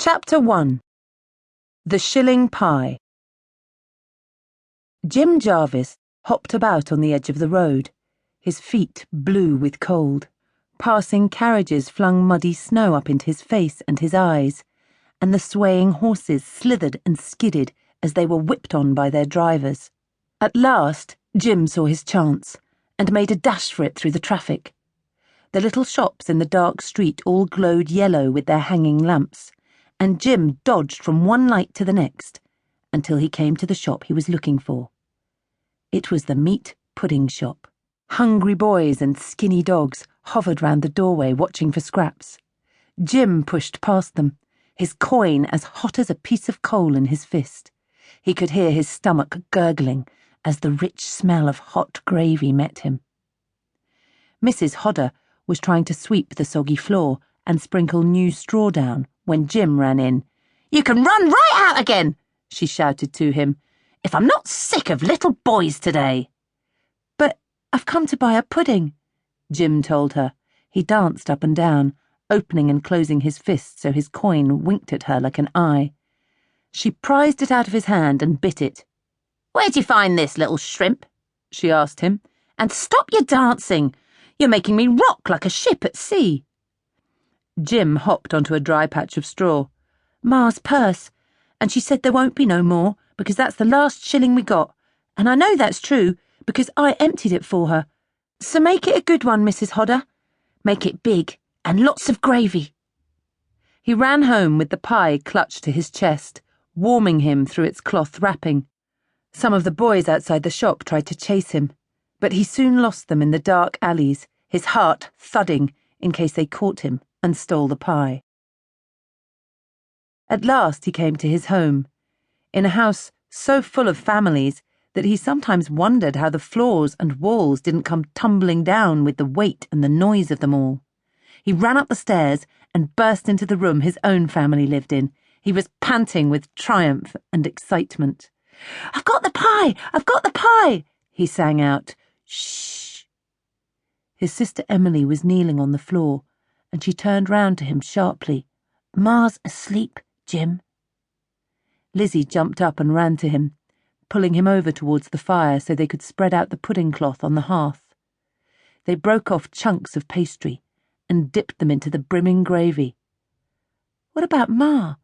Chapter 1. The Shilling Pie. Jim Jarvis hopped about on the edge of the road, his feet blue with cold. Passing carriages flung muddy snow up into his face and his eyes, and the swaying horses slithered and skidded as they were whipped on by their drivers. At last, Jim saw his chance, and made a dash for it through the traffic. The little shops in the dark street all glowed yellow with their hanging lamps, and Jim dodged from one light to the next, until he came to the shop he was looking for. It was the meat pudding shop. Hungry boys and skinny dogs hovered round the doorway watching for scraps. Jim pushed past them, his coin as hot as a piece of coal in his fist. He could hear his stomach gurgling as the rich smell of hot gravy met him. Mrs. Hodder was trying to sweep the soggy floor and sprinkle new straw down when Jim ran in. "You can run right out again," she shouted to him, "if I'm not sick of little boys today." "But I've come to buy a pudding," Jim told her. He danced up and down, opening and closing his fist so his coin winked at her like an eye. She prized it out of his hand and bit it. "Where'd you find this, little shrimp?" she asked him. "And stop your dancing. You're making me rock like a ship at sea." Jim hopped onto a dry patch of straw. "Ma's purse, and she said there won't be no more, because that's the last shilling we got, and I know that's true, because I emptied it for her. So make it a good one, Mrs. Hodder. Make it big, and lots of gravy." He ran home with the pie clutched to his chest, warming him through its cloth wrapping. Some of the boys outside the shop tried to chase him, but he soon lost them in the dark alleys, his heart thudding in case they caught him and stole the pie. At last he came to his home, in a house so full of families that he sometimes wondered how the floors and walls didn't come tumbling down with the weight and the noise of them all. He ran up the stairs and burst into the room his own family lived in. He was panting with triumph and excitement. "I've got the pie! I've got the pie!" he sang out. "Shh!" His sister Emily was kneeling on the floor, and she turned round to him sharply. "Ma's asleep, Jim." Lizzie jumped up and ran to him, pulling him over towards the fire so they could spread out the pudding cloth on the hearth. They broke off chunks of pastry and dipped them into the brimming gravy. "What about Ma?"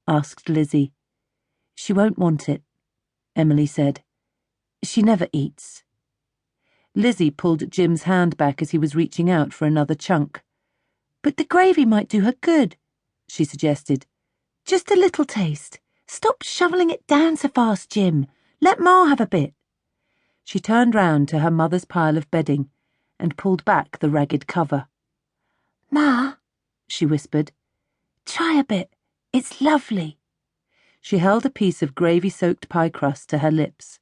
asked Lizzie. "She won't want it," Emily said. "She never eats." Lizzie pulled Jim's hand back as he was reaching out for another chunk. "But the gravy might do her good," she suggested. "Just a little taste. Stop shoveling it down so fast, Jim. Let Ma have a bit." She turned round to her mother's pile of bedding and pulled back the ragged cover. "Ma," she whispered, "try a bit. It's lovely." She held a piece of gravy-soaked pie crust to her lips,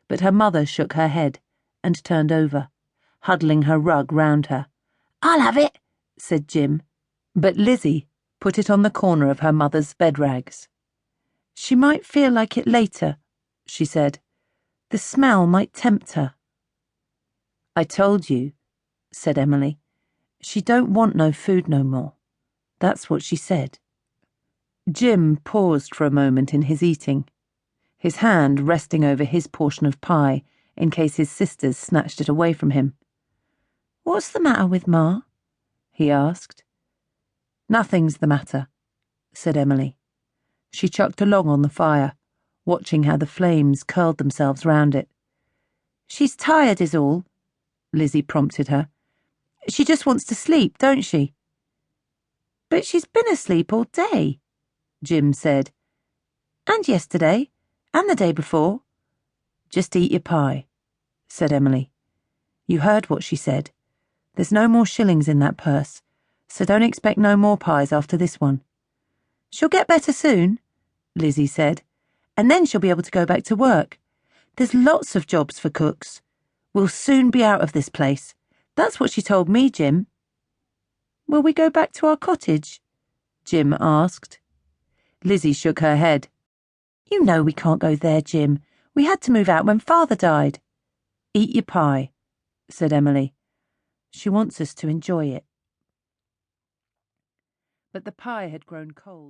but her mother shook her head and turned over, huddling her rug round her. "I'll have it," said Jim, but Lizzie put it on the corner of her mother's bed rags. "She might feel like it later," she said. "The smell might tempt her." "I told you," said Emily. "She don't want no food no more. That's what she said." Jim paused for a moment in his eating, his hand resting over his portion of pie in case his sisters snatched it away from him. "What's the matter with Ma?" he asked. "Nothing's the matter," said Emily. She chucked along on the fire, watching how the flames curled themselves round it. "She's tired is all," Lizzie prompted her. "She just wants to sleep, don't she?" "But she's been asleep all day," Jim said. "And yesterday, and the day before." "Just eat your pie," said Emily. "You heard what she said. There's no more shillings in that purse, so don't expect no more pies after this one." "She'll get better soon," Lizzie said, "and then she'll be able to go back to work. There's lots of jobs for cooks. We'll soon be out of this place. That's what she told me, Jim." "Will we go back to our cottage?" Jim asked. Lizzie shook her head. "You know we can't go there, Jim. We had to move out when Father died." "Eat your pie," said Emily. "She wants us to enjoy it." But the pie had grown cold.